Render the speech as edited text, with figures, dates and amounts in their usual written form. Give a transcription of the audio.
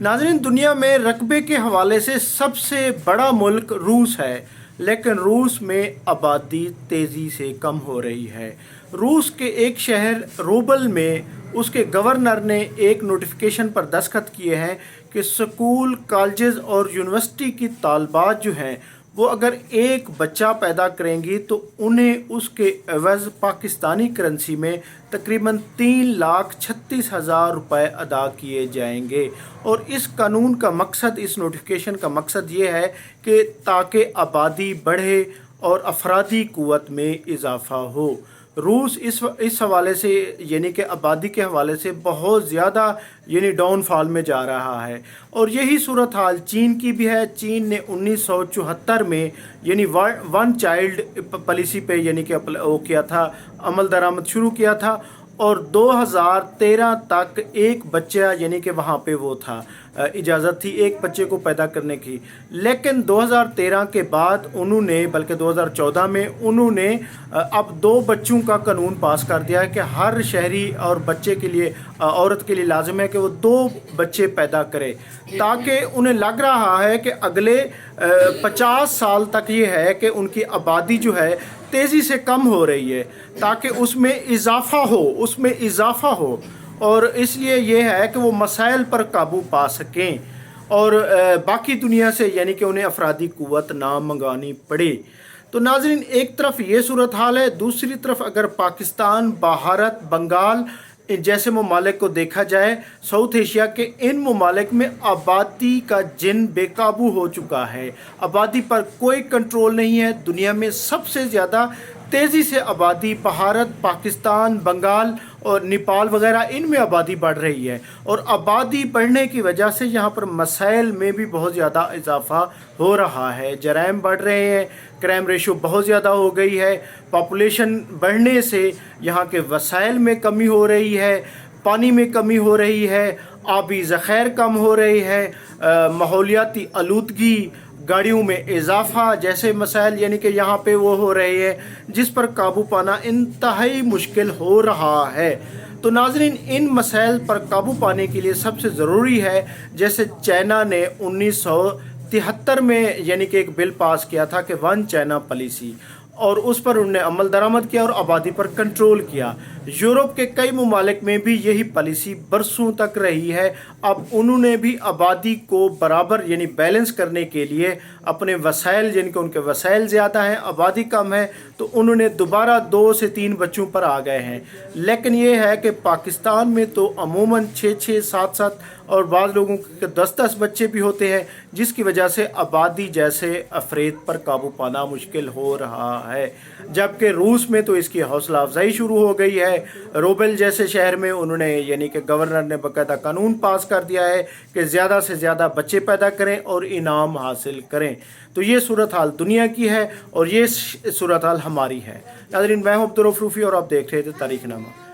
नाज़रीन, दुनिया में रकबे के हवाले से सबसे बड़ा मुल्क रूस है, लेकिन रूस में आबादी तेज़ी से कम हो रही है। रूस के एक शहर रोबल में उसके गवर्नर ने एक नोटिफिकेशन पर दस्तखत किए हैं कि स्कूल, कॉलेजेस और यूनिवर्सिटी की तालबात जो हैं वो अगर एक बच्चा पैदा करेंगी तो उन्हें उसके एवज़ पाकिस्तानी करेंसी में तकरीबन 3,36,000 रुपये अदा किए जाएंगे। और इस कानून का मकसद, इस नोटिफिकेशन का मकसद ये है कि ताकि आबादी बढ़े और अफरादी क़ुव्वत में इजाफ़ा हो। रूस इस हवाले से यानी कि आबादी के हवाले से बहुत ज़्यादा डाउनफॉल में जा रहा है। और यही सूरत हाल चीन की भी है। चीन ने 1974 में वन चाइल्ड पॉलिसी पे वो किया था, अमल दरामद शुरू किया था और 2013 तक एक बच्चा वहाँ पे वो था, इजाज़त थी एक बच्चे को पैदा करने की। लेकिन 2013 के बाद उन्होंने, बल्कि 2014 में उन्होंने अब 2 बच्चों का कानून पास कर दिया है कि हर शहरी और बच्चे के लिए, औरत के लिए लाजिम है कि वो 2 बच्चे पैदा करे, ताकि उन्हें लग रहा है कि अगले 50 साल तक ये है कि उनकी आबादी जो है तेज़ी से कम हो रही है, ताकि उसमें इजाफ़ा हो और इसलिए ये है कि वो मसाइल पर काबू पा सकें और बाकी दुनिया से उन्हें अफरादी क़ुव्वत ना मंगानी पड़े। तो नाज़रीन, एक तरफ ये सूरत हाल है, दूसरी तरफ अगर पाकिस्तान, भारत, बंगाल जैसे ममालिक को देखा जाए, साउथ एशिया के इन ममालिक में आबादी का जिन बेकाबू हो चुका है। आबादी पर कोई कंट्रोल नहीं है। दुनिया में सबसे ज़्यादा तेज़ी से आबादी भारत, पाकिस्तान, बंगाल और नेपाल वगैरह इनमें आबादी बढ़ रही है और आबादी बढ़ने की वजह से यहाँ पर मसाइल में भी बहुत ज़्यादा इजाफ़ा हो रहा है। जराइम बढ़ रहे हैं, क्राइम रेशो बहुत ज़्यादा हो गई है। पॉपुलेशन बढ़ने से यहाँ के वसाइल में कमी हो रही है, पानी में कमी हो रही है, आबी ज़ख़ायर कम हो रही है, माहौलियाती आलूदगी, गाड़ियों में इजाफा जैसे मसाइल कि यहाँ पे वो हो रहे हैं, जिस पर काबू पाना इंतहाई मुश्किल हो रहा है। तो नाज़रीन, इन मसाइल पर काबू पाने के लिए सबसे ज़रूरी है, जैसे चाइना ने 1973 में एक बिल पास किया था कि वन चाइना पॉलिसी, और उस पर उन्होंने अमल दरामद किया और आबादी पर कंट्रोल किया। यूरोप के कई ममालिक में भी यही पॉलिसी बरसों तक रही है। अब उन्होंने भी आबादी को बराबर बैलेंस करने के लिए अपने वसाइल, उनके वसाइल ज़्यादा हैं, आबादी कम है, तो उन्होंने दोबारा 2 से 3 बच्चों पर आ गए हैं। लेकिन ये है कि पाकिस्तान में तो अमूमन 6-6, 7-7 और बाद लोगों के 10-10 बच्चे भी होते हैं, जिसकी वजह से आबादी जैसे अफरेद पर काबू पाना मुश्किल हो रहा है। जबकि रूस में तो इसकी हौसला अफजाई शुरू हो गई है। रोबेल जैसे शहर में उन्होंने गवर्नर ने बाकायदा कानून पास कर दिया है कि ज़्यादा से ज़्यादा बच्चे पैदा करें और इनाम हासिल करें। तो ये सूरत हाल दुनिया की है और ये सूरत हाल हमारी है। नाज़रीन, मैं हूं अब्दुल रऊफ रूफ़ी और आप देख रहे थे तारीख़नामा।